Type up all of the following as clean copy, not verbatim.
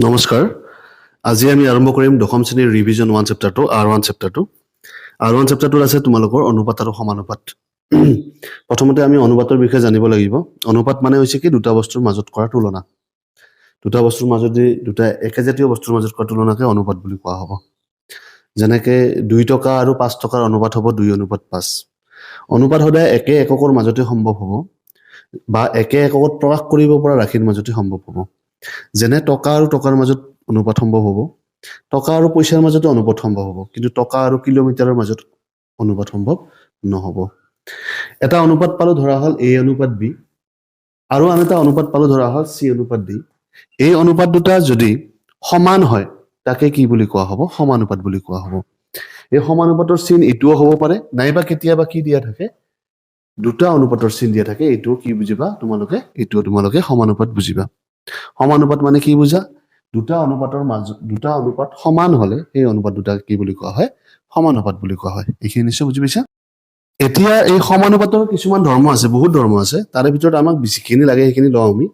নমস্কাৰ আজি আমি আৰম্ভ কৰিম দশম শ্ৰেণীৰ ৰিভিজন 1 চেপ্টাৰটো R1 চেপ্টাৰটো R1 চেপ্টাৰটোত আছে তোমালোকৰ অনুপাত আৰু সমানুপাত প্ৰথমতে আমি অনুপাতৰ বিষয়ে জানিব লাগিব অনুপাত মানে হৈছে কি দুটা বস্তুৰ মাজত কৰা তুলনা দুটা বস্তুৰ মাজত দুটা একেজাতীয় বস্তুৰ মাজত কৰা তুলনাকে অনুপাত বুলি কোৱা হ'ব যেনেকৈ 2 টকা আৰু 5 টকাৰ অনুপাত হ'ব 2:5 অনুপাত সদায় একে এককৰ মাজতে সম্ভৱ হ'ব বা একে এককত প্ৰকাশ কৰিব পৰা ৰাশিৰ মাজতে সম্ভৱ হ'ব যেনে টকা আৰু টকাৰ মাজত অনুপাত সম্ভৱ হ'ব টকা আৰু পইচাৰ মাজত অনুপাত সম্ভৱ হ'ব কিন্তু টকা আৰু কিলোমিটাৰৰ মাজত অনুপাত সম্ভৱ নহ'ব এটা অনুপাত পালো ধৰা হল a অনুপাত b আৰু আন এটা অনুপাত পালো ধৰা হল c অনুপাত d এই অনুপাত দুটা যদি সমান হয় তাকে কি বুলি কোৱা হ'ব সমানুপাত বুলি কোৱা হ'ব এই সমানুপাতৰ চিন ইটোও হ'ব পাৰে নাইবা কেতিয়াবা কি দিয়া থাকে দুটা অনুপাতৰ চিন দিয়া থাকে এইটো কি বুজিবা তোমালোকে সমানুপাত বুজিবা সমানুপাত মানে কি বুজা দুটা অনুপাতৰ মাজত দুটা অনুপাত সমান হলে এই অনুপাত দুটা কি বুলি কোৱা হয় সমানুপাত বুলি কোৱা হয় এইখিনি নিশ্চয় বুজি পাইছা এতিয়া এই সমানুপাতৰ কিছুমান ধৰ্ম আছে বহুত ধৰ্ম আছে তাৰে ভিতৰত আমাক বেছিখিনি লাগে সেইখিনি লওঁ আমি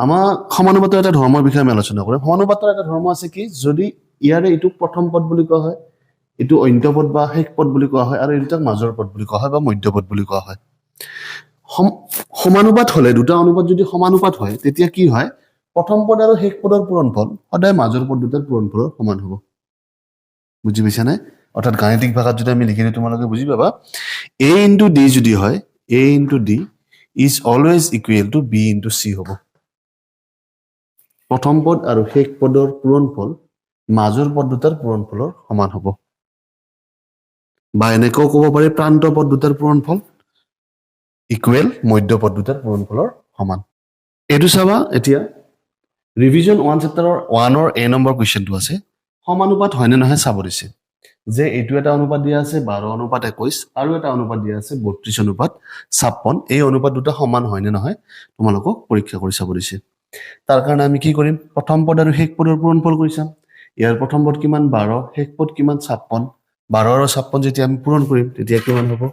আমাৰ সমানুপাতৰ এটা ধৰ্মৰ বিষয়ে আমি আলোচনা কৰিম সমানুপাতৰ এটা ধৰ্ম আছে কি যদি ইয়াৰে এইটো প্ৰথম পদ বুলি কোৱা হয় এইটো অন্ত্যপদ বা শেষ পদ বুলি কোৱা হয় আৰু এইটো মাজৰ পদ বুলি কোৱা হয় বা মধ্যপদ বুলি কোৱা হয় সমানুপাত হলে দুটা অনুপাত যদি সমানুপাত হয় তেতিয়া কি হয় প্ৰথম পদ আৰু শেষ পদৰ পূৰণফল সদায় মাজৰ পদ দুটাৰ পূৰণফলৰ সমান হ'ব বুজি পাইছা নে অৰ্থাৎ গাণিতিক ভাষাত যদি আমি লিখিলে তোমালোকে বুজি পাবা a into d যদি হয় a into d is always equal to b into c হ'ব প্ৰথম পদ আৰু শেষ পদৰ পূৰণফল মাজৰ পদ দুটাৰ পূৰণফলৰ সমান হ'ব বা এনেকৈ ক'ব পাৰি প্ৰান্ত পদ দুটাৰ পূৰণফল ইকুৱেল মধ্য পদ দুটাৰ পূৰণফলৰ সমান এইটো চাবা এতিয়া ৰিভিজন 1 চেপ্টাৰৰ 1ৰ a নম্বৰ কোৱেশ্চনটো আছে সমানুপাত হয়নে নহয় চাব দিছে যে এইটো এটা অনুপাত দিয়া আছে 12:21 আৰু এটা অনুপাত দিয়া আছে 32:56 এই অনুপাত দুটা সমান হয়নে নহয় তোমালোকক পৰীক্ষা কৰি চাব দিছে তাৰ কাৰণে আমি কি কৰিম প্ৰথম পদ আৰু শেষ পদৰ পূৰণফল কৰি চাম ইয়াৰ প্ৰথম পদ কিমান 12 শেষ পদ কিমান 56 12 আৰু 56 যেতিয়া আমি পূৰণ কৰিম তেতিয়া কিমান হ'ব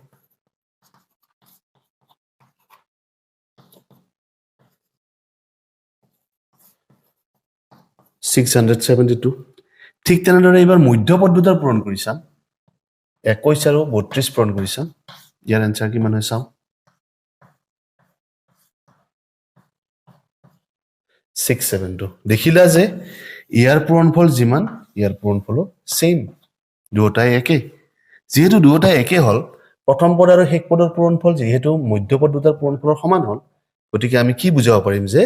672 ঠিক তেনেদৰে এইবাৰ মধ্যপদ দুটাৰ পূৰণ কৰি চাম 21 আৰু 32 পূৰণ কৰি চাম ইয়াৰ এনসাৰ কিমান হয় চাওঁ 672 দেখিলা যে ইয়াৰ পূৰণফল যিমান ইয়াৰ পূৰণফলো সেম দুটাই একে যেহেতু দুটাই একে হল প্ৰথম পদ আৰু শেষ পদৰ পূৰণফল যেহেতু মধ্যপদ দুটাৰ পূৰণফলৰ সমান হল গতিকে আমি কি বুজাব পাৰিম যে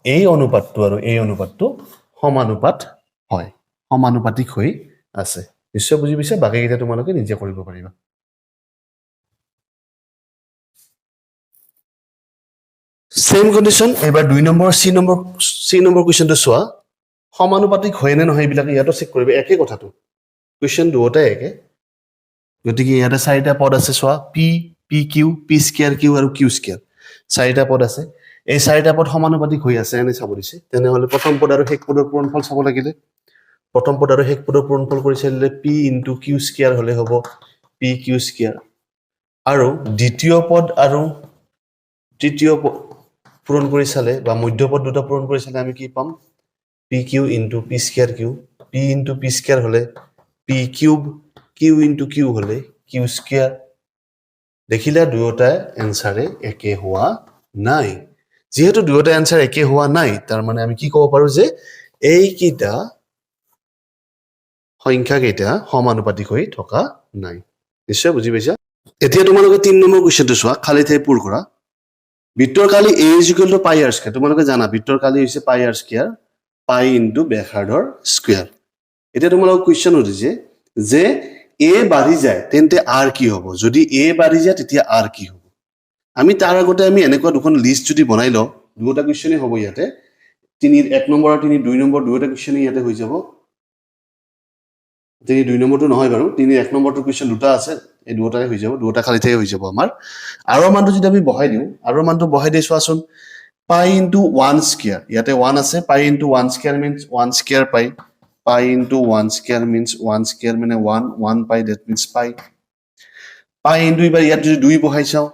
এই অনুপাতটো আৰু এই অনুপাতটো সমানুপাত হয় সমানুপাতিক হৈ আছে নিশ্চয় বুজি পাইছা বাকিটা তোমালোকে নিজে কৰিব পাৰিবা সেম কন্ডিশন এবাৰ 2 নম্বৰ সি নম্বৰ কোৱেশ্চনটো চোৱা সমানুপাতিক হয় নে নহয় এইবিলাক ইয়াতো চেক কৰিবা একে কথাটো কোৱেশ্চন দুটাই একে গতিকে ইয়াতে চাৰিটা পদ আছে চোৱা P P Q P square Q আৰু কিউ স্কয়াৰ চাৰিটা পদ আছে এই চাৰিটা পদ সমানুপাতিক হৈ আছে এনে চাব দিছে তেনেহলে প্ৰথম পদ আৰু শেষ পদৰ পূৰণফল চাব লাগিলে প্ৰথম পদ আৰু শেষ পদৰ পূৰণফল কৰি চাইলে p * q স্কয়াৰ হলে হ'ব p q স্কয়াৰ আৰু দ্বিতীয় পদ আৰু তৃতীয় পূৰণ কৰি চালে বা মধ্যপদ দুটা পূৰণ কৰি চালে আমি কি পাম pq * p square q p * p square হলে p কিউব q * q হলে q স্কয়াৰ দেখিলা দুয়োটা এনসাৰে একে হোৱা নাই যেহেতু দুয়োটা এনসাৰ একে হোৱা নাই তাৰ মানে আমি কি ক'ব পাৰো যে এই কিটা সংখ্যা কেইটা সমানুপাতিক হৈ থকা নাই নিশ্চয় বুজি পাইছা এতিয়া তোমালোকে 3 নম্বৰ কোৱেশ্চনটো চোৱা খালি ঠাই পূৰ কৰা বৃত্তৰ কালি a = πr² তোমালোকে জানা বৃত্তৰ কালি হৈছে πr² π * ব্যাসাৰ্ধৰ স্কয়াৰ এতিয়া তোমালোকক কোৱেশ্চন উঠিছে যে a বাঢ়ি যায় তেন্তে r কি হ'ব যদি a বাঢ়ি যায় তেতিয়া r কি হ'ব আমি তাৰ আগতে আমি এনেকুৱা দুখন লিষ্ট যদি বনাই লও দুটা কোৱেশ্চনই হ'ব ইয়াতে 1 নম্বৰ আৰু 2 নম্বৰ দুটা কোৱেশ্চনই ইয়াতে হৈ যাব 2 নম্বৰটো নহয় বাৰু 1 নম্বৰটো কোৱেশ্চন দুটা আছে এই দুটাই হৈ যাব দুটা খালি ঠাই হৈ যাব আমাৰ আৰু মানটো যদি আমি বহাই দিও আৰু মানটো বহাই দেই চোৱাচোন π * 1 স্কয়াৰ ইয়াতে 1 আছে π * 1 square means 1 square π π * 1 square means 1 square মানে 1 π that means π π * এবাৰ ইয়াত যদি 2 বহাই চাও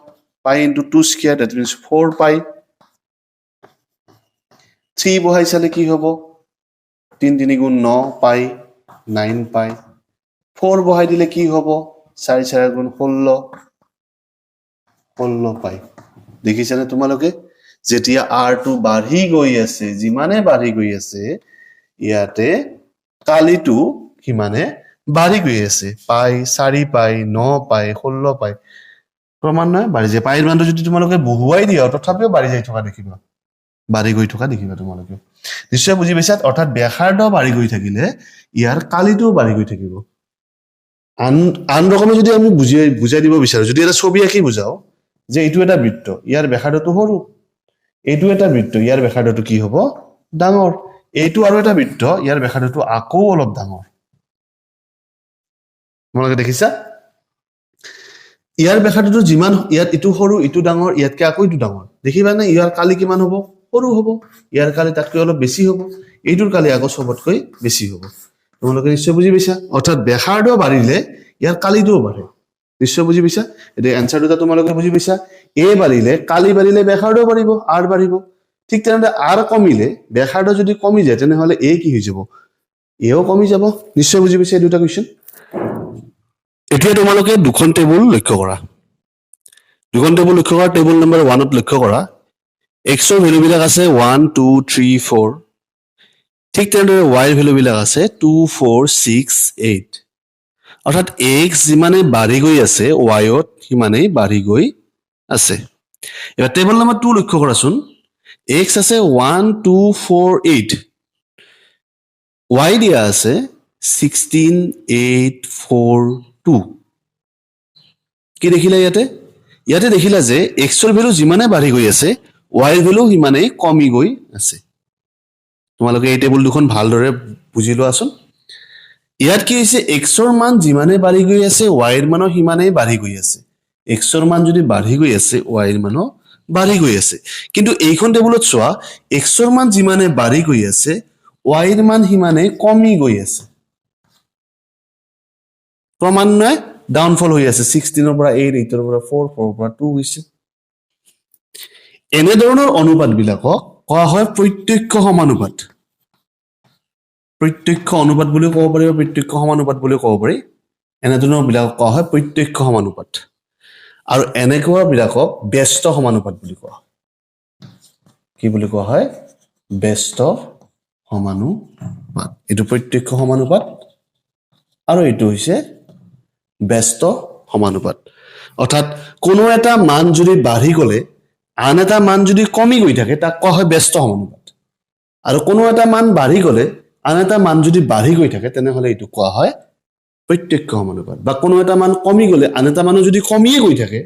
π * 2 স্কয়াৰ that means 4 π 3 বহাই চালে কি হ'ব 3 3 গুণ 9 পাই 9 পাই 4 বহাই দিলে কি হ'ব 4 4 গুণ 16 16 পাই দেখিছানে তোমালোকে যেতিয়া r2 বাঢ়ি গৈ আছে যিমানে বাঢ়ি গৈ আছে ইয়াতে কালিটো কিমানে বাঢ়ি গৈ আছে পাই 4 পাই 9 পাই 16 পাই ক্ৰমান্বয়ে বাঢ়ি যায় পাইৰ মানটো যদি তোমালোকে বহুৱাই দিয়া তথাপিও বাঢ়ি যাই থকা দেখিবা বাঢ়ি গৈ থকা দেখিবা তোমালোকে নিশ্চয় বুজি পাইছা অৰ্থাৎ ব্যাসাৰ্ধ বাঢ়ি গৈ থাকিলে ইয়াৰ কালিটোও বাঢ়ি গৈ থাকিব আন ৰকমে যদি আমি বুজাই দিব বিচাৰো যদি এটা ছবি আঁকি বুজাও যে এইটো এটা বৃত্ত ইয়াৰ ব্যাসাৰ্ধটো সৰু এইটো এটা বৃত্ত ইয়াৰ ব্যাসাৰ্ধটো কি হ'ব ডাঙৰ এইটো আৰু এটা বৃত্ত ইয়াৰ ব্যাসাৰ্ধটো আকৌ অলপ ডাঙৰ তোমালোকে দেখিছা ইয়াৰ ব্যাসাৰ্ধটো যিমান ইয়াত ইটো সৰু ইটো ডাঙৰ ইয়াতকে আকৌ ইটো ডাঙৰ দেখিবা না ইয়াৰ কালি কিমান হ'ব সৰু হ'ব ইয়াৰ কালি তাতকৈ অলপ বেছি হ'ব এইটোৰ কালি আকৌ সবতকৈ বেছি হ'ব তোমালোকে নিশ্চয় বুজি পাইছা অৰ্থাৎ ব্যাসাৰ্ধ বাঢ়িলে ইয়াৰ কালিটোও বাঢ়ে নিশ্চয় বুজি পাইছা এতিয়া এনসাৰ দুটা তোমালোকে বুজি পাইছা এ বাঢ়িলে কালি বাঢ়িলে ব্যাসাৰ্ধ বাঢ়িব আৰ বাঢ়িব ঠিক তেনেদৰে আৰ কমিলে ব্যাসাৰ্ধ যদি কমি যায় তেনেহলে এ কি হৈ যাব এও কমি যাব নিশ্চয় বুজি পাইছা এই দুটা কুৱেশ্যন এতিয়া তোমালোকে দুখন টেবুল লক্ষ্য কৰা দুখন টেবুল লক্ষ্য কৰা টেবুল নম্বৰ 1ত লক্ষ্য কৰা x ৰ ভ্যালু বিলাক আছে 1 2 3 4 ঠিক তেনেদৰে y ৰ ভ্যালু বিলাক আছে 2 4 6 8 অৰ্থাৎ x যিমানে বাঢ়ি গৈ আছে y ত সিমানেই বাঢ়ি গৈ আছে এবাৰ টেবুল নম্বৰ 2 লক্ষ্য কৰাচোন x আছে 1 2 4 8 y দিয়া আছে 16 8 4 2 কি দেখিলা ইয়াতে দেখিলা যে x ৰ ভ্যালু যিমানে বাঢ়ি গৈ আছে y ৰ ভ্যালু সিমানেই কমি গৈ আছে তোমালোকে এই টেবুল দুখন ভালদৰে বুজি লোৱাচোন ইয়াত কি হৈছে x ৰ মান যিমানে বাঢ়ি গৈ আছে y ৰ মানো সিমানেই বাঢ়ি গৈ আছে x ৰ মান যদি বাঢ়ি গৈ আছে y ৰ মানো বাঢ়ি গৈ আছে কিন্তু এইখন টেবুলত চোৱা x ৰ মান যিমানে বাঢ়ি গৈ আছে y ৰ মান সিমানেই কমি গৈ আছে ক্ৰমান্বয়ে ডাউনফল হৈ আছে 16 ৰ পৰা 8 8 ৰ পৰা 4 4 ৰ পৰা 2 হৈছে এনে ধৰণৰ অনুপাত বিলাকক কোৱা হয় প্ৰত্যক্ষ সমানুপাত প্ৰত্যক্ষ অনুপাত বুলি ক'ব পাৰি বা প্ৰত্যক্ষ সমানুপাত বুলি ক'ব পাৰি এনে ধৰণৰ বিলাকক কোৱা হয় প্ৰত্যক্ষ সমানুপাত আৰু এনেকুৱা বিলাকক ব্যস্ত সমানুপাত বুলি কোৱা হয় কি বুলি কোৱা হয় ব্যস্ত সমানুপাত এইটো প্ৰত্যক্ষ সমানুপাত আৰু এইটো হৈছে ব্যস্ত সমানুপাত অৰ্থাৎ কোনো এটা মান যদি বাঢ়ি গলে আন এটা মান যদি কমি গৈ থাকে তাক কোৱা হয় ব্যস্ত সমানুপাত আৰু কোনো এটা মান বাঢ়ি গলে আন এটা মান যদি বাঢ়ি গৈ থাকে তেনেহলে এইটো কোৱা হয় প্ৰত্যক্ষ সমানুপাত বা কোনো এটা মান কমি গলে আন এটা মান যদি কমিয়ে গৈ থাকে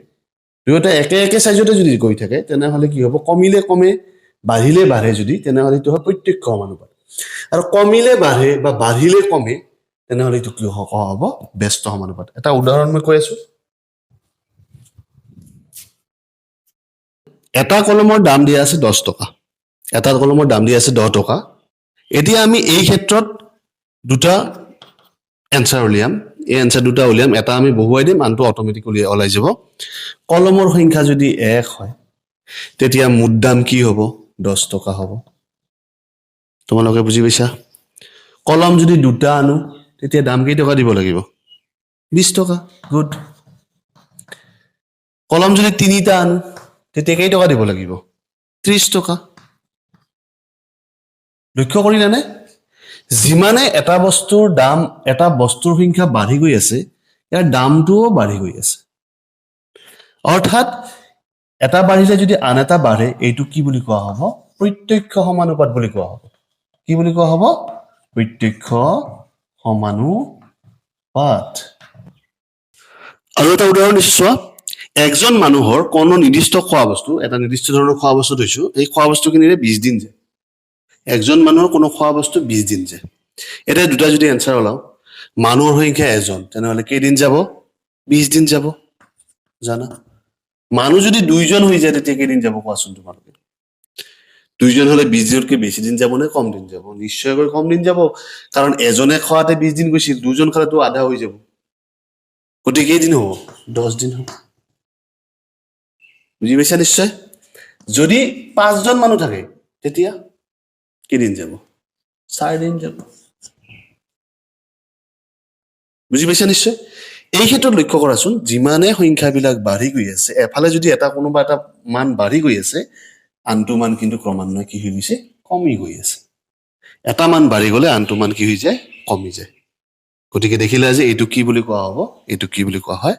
দুয়োটা একে একে সাইজতে যদি গৈ থাকে তেনেহলে কি হ'ব কমিলে কমে বাঢ়িলে বাঢ়ে যদি তেনেহলে এইটো হয় প্ৰত্যক্ষ সমানুপাত আৰু কমিলে বাঢ়ে বা বাঢ়িলে কমে তেনেহলে এইটো কি হ'ব ব্যস্ত সমানুপাত এটা উদাহৰণ মই কৈ আছো এটা কলমৰ দাম দিয়া আছে 10 টকা এটা কলমৰ দাম দিয়া আছে 10 টকা এতিয়া আমি এই ক্ষেত্ৰত দুটা এনসাৰ উলিয়াম এই এনসাৰ দুটা উলিয়াম এটা আমি বহুৱাই দিম আনটো অটোমেটিক্যালি ওলাই যাব কলমৰ সংখ্যা যদি 1 হয় তেতিয়া মুঠ দাম কি হ'ব 10 টকা হ'ব তোমালোকে বুজি পাইছা কলম যদি দুটা আনো তেতিয়া দাম কেই টকা দিব লাগিব 20 টকা গুড কলম যদি তিনিটা আনো তেতিয়া কেই টকা দিব লাগিব 30 টকা লক্ষ্য কৰিলানে যিমানে এটা বস্তুৰ দাম এটা বস্তুৰ সংখ্যা বাঢ়ি গৈ আছে ইয়াৰ দামটোও বাঢ়ি গৈ আছে অৰ্থাৎ এটা বাঢ়িলে যদি আন এটা বাঢ়ে এইটো কি বুলি কোৱা হ'ব প্ৰত্যক্ষ সমানুপাত বুলি কোৱা হ'ব কি বুলি কোৱা হ'ব প্ৰত্যক্ষ সমানুপাত আৰু এটা উদাহৰণ দিছো চোৱা একজন মানুহৰ কোনো নিৰ্দিষ্ট খোৱা বস্তু এটা নিৰ্দিষ্ট ধৰণৰ খোৱা বস্তু থৈছো এই খোৱা বস্তুখিনিৰে 20 দিন যায় একজন মানুহৰ কোনো খোৱা বস্তু 20 দিন যায় এটা দুটা যদি এনসাৰ ওলাও মানুহৰ সংখ্যা এজন তেনেহলে কেইদিন যাব 20 দিন যাব জানা মানুহ যদি দুইজন হৈ যায় তেতিয়া কেইদিন যাব কোৱাচোন তোমালোকে দুইজন হলে 20 দিনতকৈ বেছি দিন যাব নে কম দিন যাব নিশ্চয়কৈ কম দিন যাব কাৰণ এজনে খোৱাতে 20 দিন গৈছিল দুজন খালেতো আধা হৈ যাব গতিকে কেইদিন হ'ব 10 দিন হ'ব বুজি পাইছা নিশ্চয় যদি 5জন মানুহ থাকে তেতিয়া কেইদিন যাব 4 জন বুজি পাইছা নিশ্চয় এই ক্ষেত্ৰত লক্ষ্য কৰাচোন যিমানে সংখ্যাবিলাক বাঢ়ি গৈ আছে এফালে যদি এটা কোনোবা এটা মান বাঢ়ি গৈ আছে আনটো মান কিন্তু ক্ৰমান্বয়ে কি হৈ গৈছে কমি গৈ আছে এটা মান বাঢ়ি গ'লে আনটো মান কি হৈ যায় কমি যায় গতিকে দেখিলা যে এইটো কি বুলি কোৱা হ'ব এইটো কি বুলি কোৱা হয়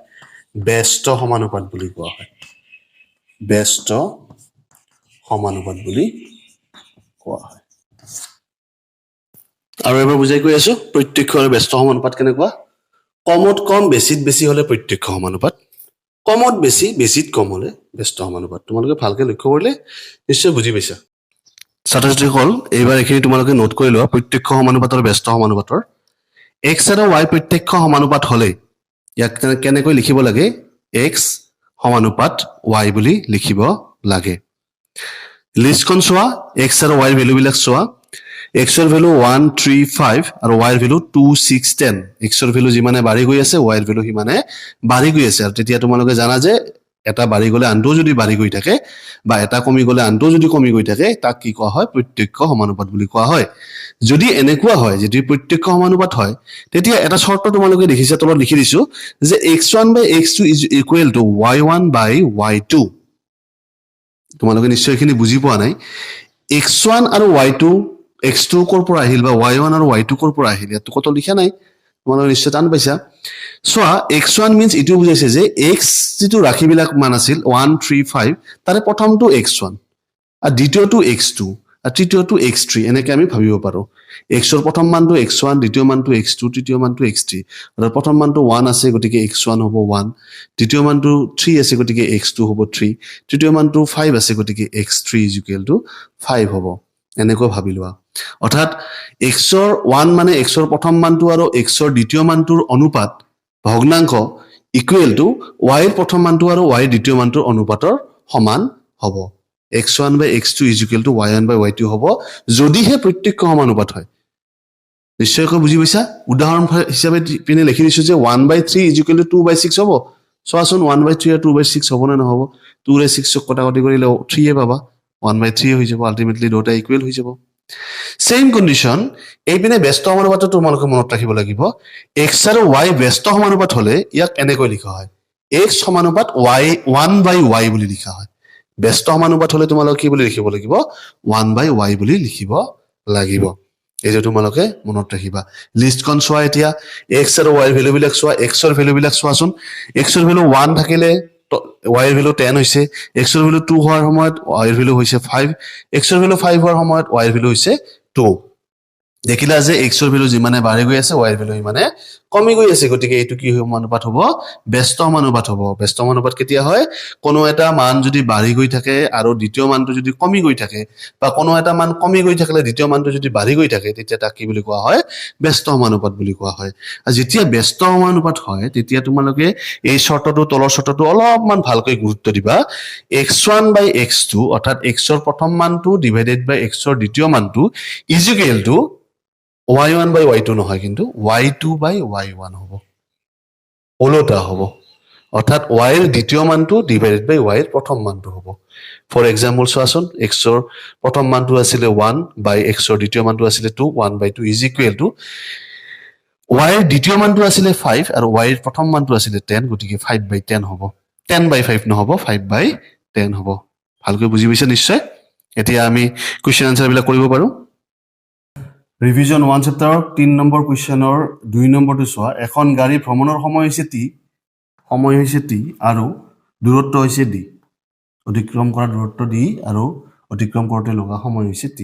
ব্যস্ত সমানুপাত বুলি কোৱা হয় ব্যস্ত সমানুপাত বুলি কোৱা হয় আৰু এবাৰ বুজাই কৈ আছো প্ৰত্যক্ষ আৰু ব্যস্ত সমানুপাত কেনেকুৱা কমত কম বেছিত বেছি হলে প্ৰত্যক্ষ সমানুপাত কমত বেছি বেছিত কম হলে ব্যস্ত সমানুপাত তোমালোকে ভালকে লক্ষ্য কৰিলে নিশ্চয় বুজি পাইছা ছাত্ৰ ছাত্ৰীসকল এইবাৰ এইখিনি তোমালোকে নোট কৰি লোৱা প্ৰত্যক্ষ সমানুপাতৰ ব্যস্ত সমানুপাতৰ এক্স আৰু ৱাই প্ৰত্যক্ষ সমানুপাত হলে ইয়াক কেনেকৈ লিখিব লাগে এক্স সমানুপাত ৱাই বুলি লিখিব লাগে লিষ্টখন চোৱা এক্স আৰু ৱাইৰ ভেলুবিলাক চোৱা এক্সৰ ভেলু 1 3 5 আৰু ৱাইৰ ভেলু 2 6 10 এক্সৰ ভেলু যিমানে বাঢ়ি গৈ আছে ৱাইৰ ভেলু সিমানে বাঢ়ি গৈ আছে আৰু তেতিয়া তোমালোকে জানা যে এটা বাঢ়ি গ'লে আনটোও যদি বাঢ়ি গৈ থাকে বা এটা কমি গ'লে আনটোও যদি কমি গৈ থাকে তাক কি কোৱা হয় প্ৰত্যক্ষ সমানুপাত বুলি কোৱা হয় যদি এনেকুৱা হয় যদি প্ৰত্যক্ষ সমানুপাত হয় তেতিয়া এটা শৰ্ত তোমালোকে দেখিছা তলত লিখি দিছো যে x1 by x2 is equal to y1 by y2 তোমালোকে নিশ্চয় এইখিনি বুজি পোৱা নাই x1 আৰু y2 x2 কৰ পৰা আহিল বা y1 আৰু y2 কৰ পৰা আহিল ইয়াত কত লিখা নাই তোমালোকে নিশ্চয় টান পাইছা চোৱা x1 মিন্স ইটো বুজাইছে যে x যিটো ৰাশিবিলাক মান আছিল 1 3 5 তাৰে প্ৰথমটো x1 আৰু দ্বিতীয়টো x2 আৰু তৃতীয়টো x3 এনেকৈ আমি ভাবিব পাৰো xৰ প্ৰথম মানটো x1 দ্বিতীয় মানটো x2 তৃতীয় মানটো x3 আৰু প্ৰথম মানটো 1 আছে গতিকে x1 হ'ব 1 দ্বিতীয় মানটো 3 আছে গতিকে x2 হ'ব 3 তৃতীয় মানটো 5 আছে গতিকে x3 5 হ'ব এনেকৈ ভাবি লোৱা অৰ্থাৎ xৰ 1 মানে xৰ প্ৰথম মানটো আৰু xৰ দ্বিতীয় মানটোৰ অনুপাত ভগ্নাংশ ইকুৱেল টু y ৰ প্ৰথম মানটো আৰু y ৰ দ্বিতীয় মানটোৰ অনুপাতৰ সমান হ'ব x1 by x2 is equal to y1 by y2 হ'ব যদিহে প্ৰত্যক্ষ সমানুপাত হয় নিশ্চয়কৈ বুজি পাইছা উদাহৰণ হিচাপে পিনে লিখি দিছো যে 1 by 3 is equal to 2 by 6 হ'ব চোৱাচোন 1 by 3 আৰু 2 by 6 হ'ব নে নহ'ব 2 ৰে 6 কটাকটি কৰিলে 3 এ পাবা 1 by 3 হৈ যাব আলটিমেটলি দুটা ইকুৱেল হৈ যাব সেম কন্ডিশন এইপিনে ব্যস্ত সমানুপাতটো তোমালোকে মনত ৰাখিব লাগিব x আৰু y ব্যস্ত সমানুপাত হলে ইয়াক এনেকৈ লিখা হয় x সমানুপাত y 1 by y বুলি লিখা হয় ব্যস্ত সমানুপাত হলে তোমালোকে কি বুলি লিখিব লাগিব 1 by y বুলি লিখিব লাগিব এইটো তোমালোকে মনত ৰাখিবা লিষ্টখন চোৱা এতিয়া x আৰু y ৰ ভ্যালুবিলাক চোৱা x ৰ ভ্যালুবিলাক চোৱাচোন x ৰ ভ্যালু 1 থাকিলে y ৰ ভ্যালু 10 হৈছে x ৰ ভ্যালু 2 হোৱাৰ সময়ত y ৰ ভ্যালু হৈছে 5 x ৰ ভ্যালু 5 হোৱাৰ সময়ত y ৰ ভ্যালু হৈছে 2 দেখিলা যে x ৰ ভ্যালু যিমানে বাঢ়ি গৈ আছে y ৰ ভ্যালু ইমানে কমি গৈ আছে গতিকে এইটো কি সমানুপাত হ'ব ব্যস্ত সমানুপাত হ'ব ব্যস্ত সমানুপাত কেতিয়া হয় কোনো এটা মান যদি বাঢ়ি গৈ থাকে আৰু দ্বিতীয় মানটো যদি কমি গৈ থাকে বা কোনো এটা মান কমি গৈ থাকিলে দ্বিতীয় মানটো যদি বাঢ়ি গৈ থাকে তেতিয়া তাক কি বুলি কোৱা হয় ব্যস্ত সমানুপাত বুলি কোৱা হয় আৰু যেতিয়া ব্যস্ত সমানুপাত হয় তেতিয়া তোমালোকে এই শৰ্তটো তলৰ শৰ্তটো অলপমান ভালকৈ গুৰুত্ব দিবা x1 by x2 অৰ্থাৎ x ৰ প্ৰথম মানটো ডিভাইডেড বাই x ৰ দ্বিতীয় মানটো is equal to y1 by y2 নহয় কিন্তু y2 by y1 হ'ব ওলোটা হ'ব অৰ্থাৎ y ৰ দ্বিতীয় মানটো ডিভাইডেড বাই y ৰ প্ৰথম মানটো হ'ব ফৰ এক্সাম্পল চোৱাচোন x ৰ প্ৰথম মানটো আছিল 1 বাই x ৰ দ্বিতীয় মানটো আছিল 2 1 by 2 is equal to y ৰ দ্বিতীয় মানটো আছিল 5 আৰু y ৰ প্ৰথম মানটো আছিল 10 গতিকে 5 by 10 হ'ব 10 by 5 নহ'ব 5 by 10 হ'ব ভালকৈ বুজি পাইছা নিশ্চয় এতিয়া আমি কোৱেশ্চন আনসাৰ বিলাক কৰিব পাৰো ৰিভিজন 1 চেপ্টাৰৰ 3 নম্বৰ কোৱেশ্চনৰ 2 নম্বৰটো চোৱা এখন গাড়ী ভ্ৰমণৰ সময় হৈছে t আৰু দূৰত্ব হৈছে d অতিক্ৰম কৰা দূৰত্ব d আৰু অতিক্ৰম কৰোতে লগা সময় হৈছে t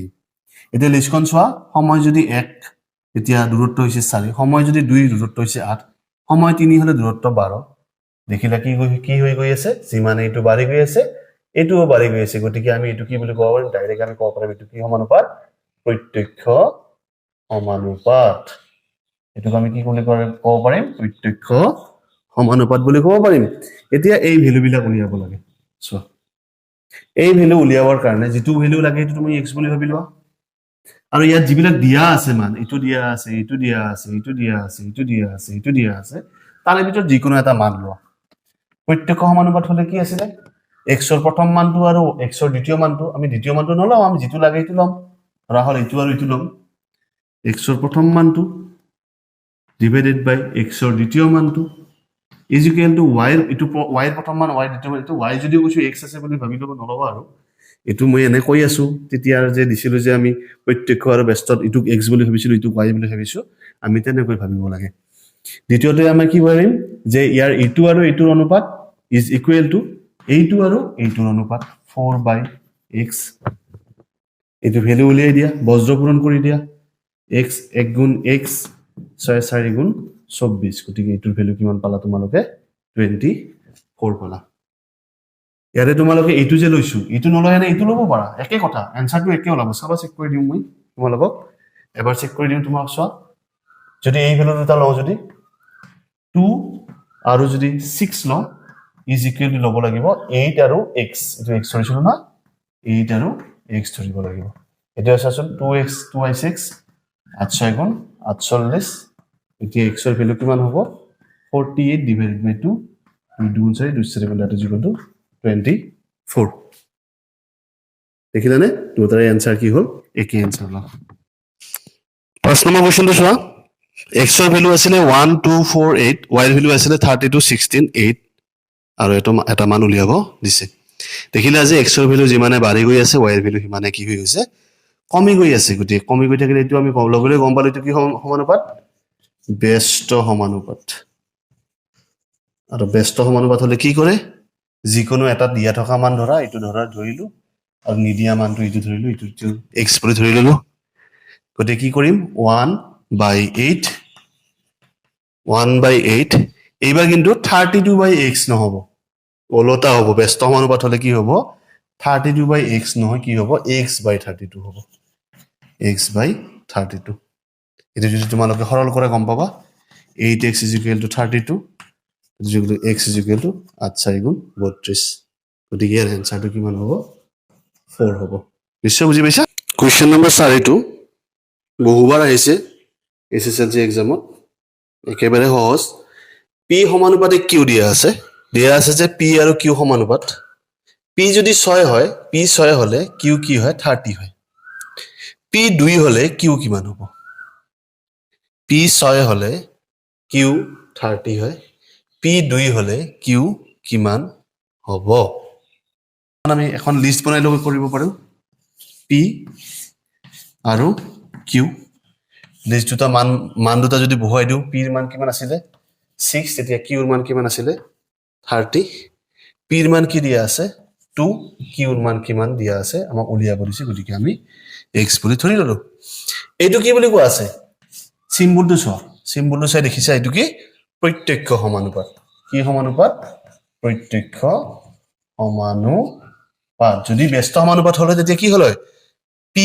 এতিয়া লিষ্টখন চোৱা সময় যদি 1 এতিয়া দূৰত্ব হৈছে 4 সময় যদি 2 দূৰত্ব হৈছে 8 সময় 3 হলে দূৰত্ব 12 দেখিলা কি হৈ গৈ আছে যিমানে এইটো বাঢ়ি গৈ আছে এইটোও বাঢ়ি গৈ আছে গতিকে আমি এইটো কি বুলি ক'ব পাৰিম ডাইৰেক্ট আমি ক'ব পাৰিম এইটো কি সমানুপাত প্ৰত্যক্ষ সমানুপাত এটোক আমি কি বুলি ক'ব পাৰিম প্ৰত্যক্ষ সমানুপাত বুলি ক'ব পাৰিম এতিয়া এই ভ্যালু বিলাক উলিয়াব লাগে চোৱা এই ভ্যালু উলিয়াবৰ কাৰণে যেটো ভ্যালু লাগে এটো তুমি x বুলি ভাবি লোৱা আৰু ইয়াত যিবিলাক দিয়া আছে মান এটো দিয়া আছে এটো দিয়া আছে এটো দিয়া আছে এটো দিয়া আছে এটো দিয়া আছে তাৰে ভিতৰত যিকোনো এটা মান লোৱা প্ৰত্যক্ষ সমানুপাত হলে কি আছিল x ৰ প্ৰথম মানটো আৰু x ৰ দ্বিতীয় মানটো আমি দ্বিতীয় মানটো নলওঁ আমি যেটো লাগে এটো লম ৰাহল এটো আৰু এটো লম x ৰ প্ৰথম মানটো ডিভাইডেড বাই x ৰ দ্বিতীয় মানটো ইজ ইকুৱেল টু y ইটো y ৰ প্ৰথম মান y দ্বিতীয় মান ইটো y যদি কৈছো x আছে বুলি ভাবি ল'ব নলবা আৰু এটো মই এনে কৈ আছো তেতিয়া যে দিছিলো যে আমি প্ৰত্যক্ষ আৰু ব্যস্ত ইটো x বুলি ভাবিছিলো ইটো y বুলি ভাবিছো আমি তেনেকৈ ভাবিব লাগে দ্বিতীয়তে আমি কি কৰিম যে ইয়াৰ ইটো আৰু ইটোৰ অনুপাত ইজ ইকুৱেল টু এইটো আৰু এইটোৰ অনুপাত 4/x এটো ভ্যালু উলিয়াই দিয়া বজ্ৰ পূৰণ কৰি দিয়া x 1 গুণ x 6 4 গুণ 24 গতিকে এটোৰ ভ্যালু কিমান পালা তোমালোকে 24 পালা ইয়াৰে তোমালোকে এইটো যে লৈছো এইটো নলয় না এইটো লব পাৰা একে কথা এনসাৰটো একে ওলাব সবা চেক কৰি দিম মই তোমালোকক এবাৰ চেক কৰি দিম তোমাক চোৱা যদি এই ভ্যালু দুটা লও যদি 2 আৰু যদি 6 লও ইজ ইকুৱেল টু লব লাগিব 8 আৰু x এটো x ধৰিছিল না 8 আৰু x ধৰিব লাগিব এটা আছাচোন 2x 2y6 8 গুণ 48 এতিয়া x ৰ ভ্যালু কিমান হ'ব 48 ডিভাইডেড বাই 2 2 গুণ 4 2 7 that is equal to 24 দেখিলানে দুটাৰ आंसर কি হ'ল একে आंसर ল ফাৰ্স্ট নম্বৰ কোৱেশ্চনটো চোৱা x ৰ ভ্যালু আছিল 1248 y ৰ ভ্যালু আছিল 3216 8 আৰু এটা মান উলিয়াব দিছে দেখিলা যে x ৰ ভ্যালু যিমানে বাঢ়ি গৈ আছে y ৰ ভ্যালু সিমানে কি হৈ গৈছে কমি গৈ আছে গতি কমি গৈ থাকিলে এটো আমি লগলে গম পালো এটো কি সমানুপাত ব্যস্ত সমানুপাত আৰু ব্যস্ত সমানুপাত হলে কি কৰে যিকোনো এটা দিয়া থকা মান ধৰা এটো ধৰিলো আৰু নিদিয়া মানটো এটো ধৰিলো এটো x বুলি ধৰি ললো গতি কি কৰিম 1/8 এইবাৰ কিন্তু 32/x নহব ওলটা হ'ব ব্যস্ত সমানুপাত হলে কি হ'ব 32/x নহয় কি হ'ব x/32 হ'ব x/32 এটা যদি তোমালোকে সৰল কৰে গম পাবা 8x = 32 x = 8 গুণ 32 গতিকে ইয়াৰ আনসাৰটো কিমান হ'ব 4 হ'ব নিশ্চয় বুজি পাইছা কোৱেশ্চন নম্বৰ 4 টো বহুবাৰ আহিছে এসএসএলসি এক্সামত একেবাৰে সহজ p সমানুপাতে q দিয়া আছে যে p আৰু q সমানুপাত p যদি 6 হয় p 6 হলে q কি হয় 30 হয় p 2 হলে q কিমান হ'ব p 6 হলে q 30 হয় p 2 হলে q কিমান হ'ব আমি এখন লিষ্ট বনাই লব কৰিব পাৰো p আৰু q লিষ্ট দুটা মান দুটা যদি বহুৱাই দিও p ৰ মান কিমান আছিল 6 তেতিয়া q ৰ মান কিমান আছিল 30 p ৰ মান কি দিয়া আছে 2 q ৰ মান কিমান দিয়া আছে আমাক উলিয়াব দিছে গতিকে আমি x বুলি ধৰি ললো এইটো কি বুলি কোৱা আছে সিম্বলটো চাই দেখিছা এইটো কি প্ৰত্যক্ষ সমানুপাত কি সমানুপাত প্ৰত্যক্ষ সমানুপাত যদি ব্যস্ত সমানুপাত হলে তেতিয়া কি হল p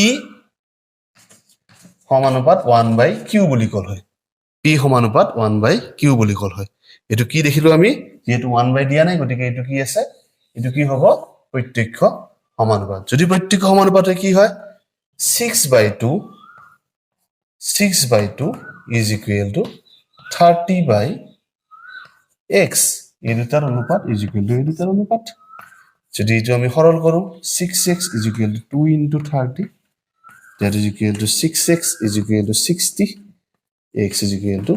সমানুপাত 1/q বুলি কল হয় p সমানুপাত 1/q বুলি কল হয় এটো কি দেখিলো আমি যেটো 1/ দিয়া নাই গতিকে এটো কি আছে এটো কি হ'ব প্ৰত্যক্ষ সমানুপাত যদি প্ৰত্যক্ষ সমানুপাত কি হয় 6/2 is equal to 30/x এই দুটাৰ অনুপাত is equal to এই দুটাৰ অনুপাত যদি এটো আমি সৰল কৰো 6x is equal to 2 into 30 that is equal to 6x is equal to 60 x is equal to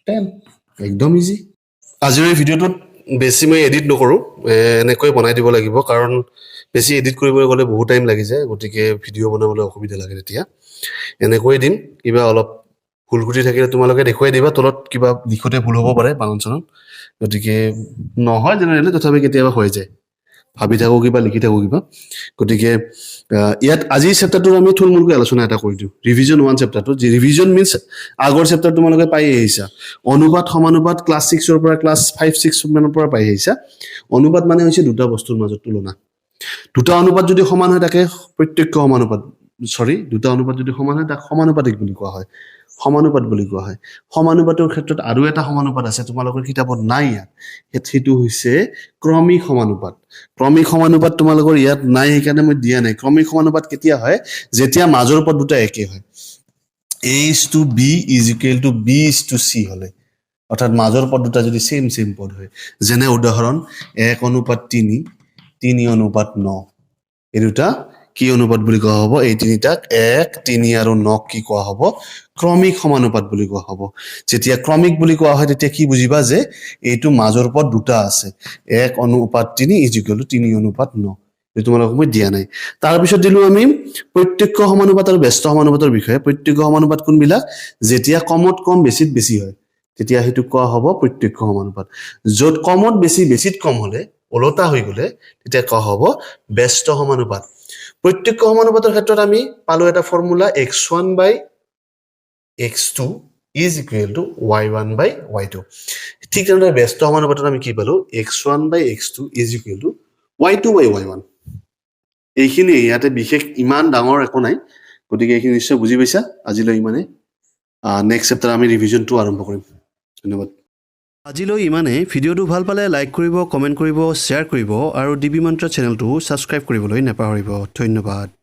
10 একদম ইজি আজিৰ এই ভিডিওটোত বেছি মই এডিট নকৰো এনেকৈ বনাই দিব লাগিব কাৰণ বেছি এডিট কৰিবলৈ গলে বহুত টাইম লাগি যায় গতিকে ভিডিও বনাবলৈ অসুবিধা লাগে তেতিয়া এনেকৈ দিম কিবা অলপ ভুল গুটি থাকিলে তোমালোকে দেখুৱাই দিবা তলত কিবা লিখোতে ভুল হ'ব পাৰে বানানচনত গতিকে নহয় জেনেৰেলি তথাপি কেতিয়াবা হৈ যায় ভাবি থাকো কিবা লিখি থাকো কিবা গতিকে ইয়াত আজি চেপ্টাৰটো আমি থুলমূলকৈ আলোচনা এটা কৰি দিওঁ ৰিভিজন 1 চেপ্টাৰটো যে ৰিভিজন মিন্স আগৰ চেপ্টাৰ তোমালোকে পাই আহিছা অনুপাত সমানুপাত ক্লাস 6 ৰ পৰা ক্লাস 5 6 মানৰ পৰা পাই আহিছা অনুপাত মানে হৈছে দুটা বস্তুৰ মাজত তুলনা দুটা অনুপাত যদি সমান হয় তাকে প্ৰত্যক্ষ সমানুপাত দুটা অনুপাত যদি সমান হয় তাক সমানুপাতিক বুলি কোৱা হয় সমানুপাত বুলি কোৱা হয় সমানুপাতৰ ক্ষেত্ৰত আৰু এটা সমানুপাত আছে তোমালোকৰ কিতাপত নাই ইয়াত সেইটো হৈছে ক্ৰমিক সমানুপাত তোমালোকৰ ইয়াত নাই সেইকাৰণে মই দিয়া নাই ক্ৰমিক সমানুপাত কেতিয়া হয় যেতিয়া মাজৰ পদ দুটা একে হয় a is to b is equal to b is to c হলে অৰ্থাৎ মাজৰ পদ দুটা যদি সেম পদ হয় যেনে উদাহৰণ 1:3 3:9 এই দুটা কি অনুপাত বুলি কোৱা হ'ব এই তিনিটাক 1 3 আৰু 9 কি কোৱা হ'ব ক্ৰমিক সমানুপাত বুলি কোৱা হ'ব যেতিয়া ক্ৰমিক বুলি কোৱা হয় তেতিয়া কি বুজিবা যে এইটো মাজৰ পদ দুটা আছে 1 অনুপাত 3 3 অনুপাত 9 এই তোমালোকক মই দিয়া নাই তাৰ পিছত দিলো আমি প্ৰত্যক্ষ সমানুপাত আৰু ব্যস্ত সমানুপাতৰ বিষয়ে প্ৰত্যক্ষ সমানুপাত কোনবিলাক যেতিয়া কমত কম বেছিত বেছি হয় তেতিয়া হেতু কোৱা হ'ব প্ৰত্যক্ষ সমানুপাত যত কমত বেছি বেছিত কম হলে ওলটা হৈ গলে তেতিয়া কোৱা হ'ব ব্যস্ত সমানুপাত প্ৰত্যক্ষ সমানুপাতৰ ক্ষেত্ৰত আমি পালো এটা formula x1 by x2 is equal to y1 by y2 ঠিক তেনেদৰে ব্যস্ত সমানুপাতত আমি কি পালো x1 by x2 is equal to y2 by y1 এইখিনি ইয়াতে বিশেষ ইমান ডাঙৰ একো নাই গতিকে এইখিনি নিশ্চয় বুজি পাইছা আজিলৈ ইমানে নেক্সট চেপ্টাৰ আমি ৰিভিজন 2 আৰম্ভ কৰিম ধন্যবাদ আজিলৈ ইমানে ভিডিঅ'টো ভাল পালে লাইক কৰিব কমেন্ট কৰিব শ্বেয়াৰ কৰিব আৰু ডিবি মন্ত্ৰ চেনেলটো সাবস্ক্ৰাইব কৰিবলৈ নাপাহৰিব ধন্যবাদ